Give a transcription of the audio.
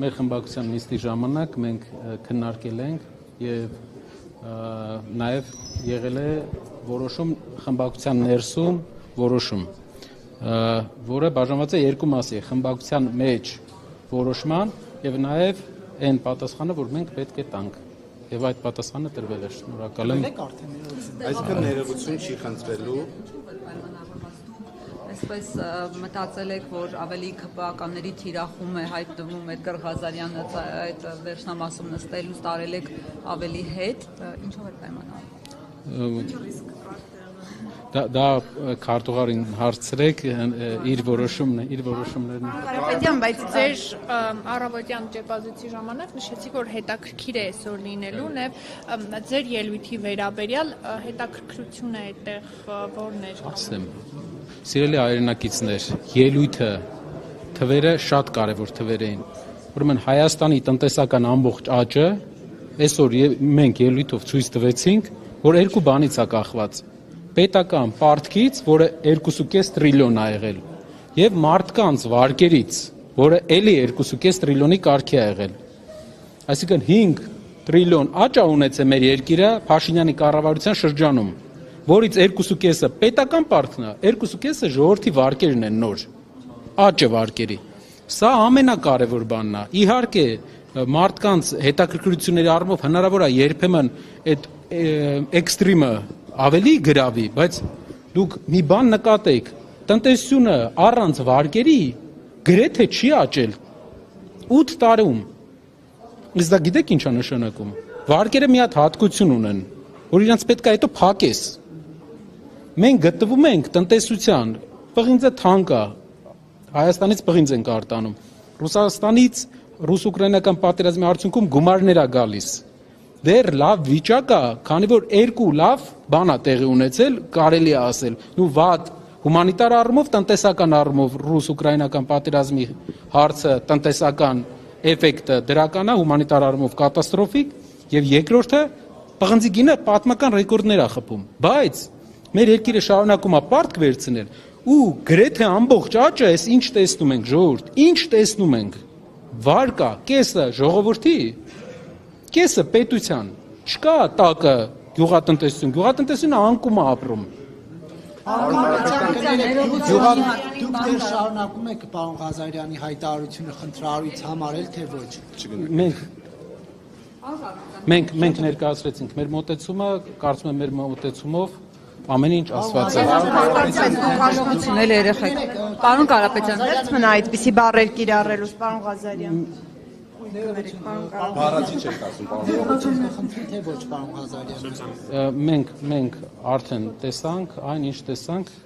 մեր խմբակցության նիստի ժամանակ մենք քննարկել ենք եւ նաեւ եղել է որոշում խմբակցության ներսում որոշում, որը բաժանված է երկու մասի, խմբակցության մեջ որոշման եւ նաեւ այն պատասխանը, որ մենք պետք է տանք։ Եվ այդ պատասխանը տրվել է, շնորհակալ եմ։ Այսինքն ներողություն չի խնդրելու։ Այսպես մտածել եք, որ ավելի քպականների թիրախում է հայտնվում Էդգար Ղազարյանը այդ վերջնամասում նստելուց տարել եք ավելի հետ, ինչով է պայմանավորված։ Դա քարտուղարին հարցրեք, իր որոշումներն։ Կարապետյան, բայց ձեր առավոտյան ճեպազեցի ժամանակ նշեցիք, որ հետաքրքիր է այսօր լինելու, եւ ձեր ելույթի վերաբերյալ հետաքրքրությունը այդտեղ որն էր։ Ասեմ, սիրելի հայրենակիցներ, ելույթը թվերը շատ կարևոր թվեր էին։ Ուրեմն Հայաստանի տնտեսական ամբողջ աճը այսօր մենք ելույթով ցույց տվեցինք, որ երկու բանից է կախված։ Պետական պարտքից, որը 2.5 տրիլիոն է եղել, եւ մարդկանց վարկերից, որը էլի 2.5 տրիլիոնի կարգի է եղել։ Այսինքն 5 տրիլիոն աճ է ունեցել մեր երկիրը Փաշինյանի կառավարության շրջանում, որից 2.5-ը պետական պարտքն է, 2.5-ը ժողովրդի վարկերն են նոր, աճը վարկերի։ Սա ամենակարևոր բանն է։ Իհարկե, մարդկանց հետաքրքրությունների առումով հնարավոր է երբեմն այդ էքստրիմը ավելի գրավի, բայց դուք մի բան նկատեք, տնտեսությունը առանց վարկերի գրեթե չի աճել 8 տարում։ Իսկ դա գիտեք ինչ է նշանակում։ Վարկերը մի հատ հատկություն ունեն, որ իրենց պետք է հետո փակես։ Մենք գտնվում ենք տնտեսության, պղինձը թանկ է, Հայաստանից պղինձ ենք արտանում, Ռուսաստանից ռուս-ուկրաինական պատերազմի արդյունքում գումարներ է գալիս։ Դեռ լավ վիճակ է, քանի որ երկու լավ բան է տեղի ունեցել, կարելի է ասել, ու վատ հումանիտար առումով, տնտեսական առումով ռուս-ուկրաինական պատերազմի հարցը, տնտեսական էֆեկտը դրական է, հումանիտար առումով կատաստրոֆիկ, եւ երկրորդը պղնձի գինը պատմական ռեկորդներ է խփում, բայց մեր երկիրը շարունակում է պարտք վերցնել, ու գրեթե ամբողջ աճը էս ինչ տեսնում ենք, ժողովուրդ, ինչ տեսնում ենք, վարկա, կեսը ժողովրդի, կեսը պետության, չկա տակը գյուղատնտեսությունը անկում է ապրում։ Դուք դեռ շարունակում եք պարոն Ղազարյանի հայտարարությունը խնդրահարույց համարել, թե ոչ։ Մենք ներկայացրեցինք մեր մոտեցումը, կարծում եմ մեր մոտեցումով ամեն ինչ ասված է։ Կարողություն էլ երեխեք։ Պարոն Կարապետյան, Ո՞րց մնա այդպիսի բառեր կիրառելուց, պարոն Ղազարյան։ Բառացի չեք ասում, պարոն։ Խնդրի թե ոչ, պարոն Ղազարյան։ Մենք արդեն տեսանք այն ինչ տեսանք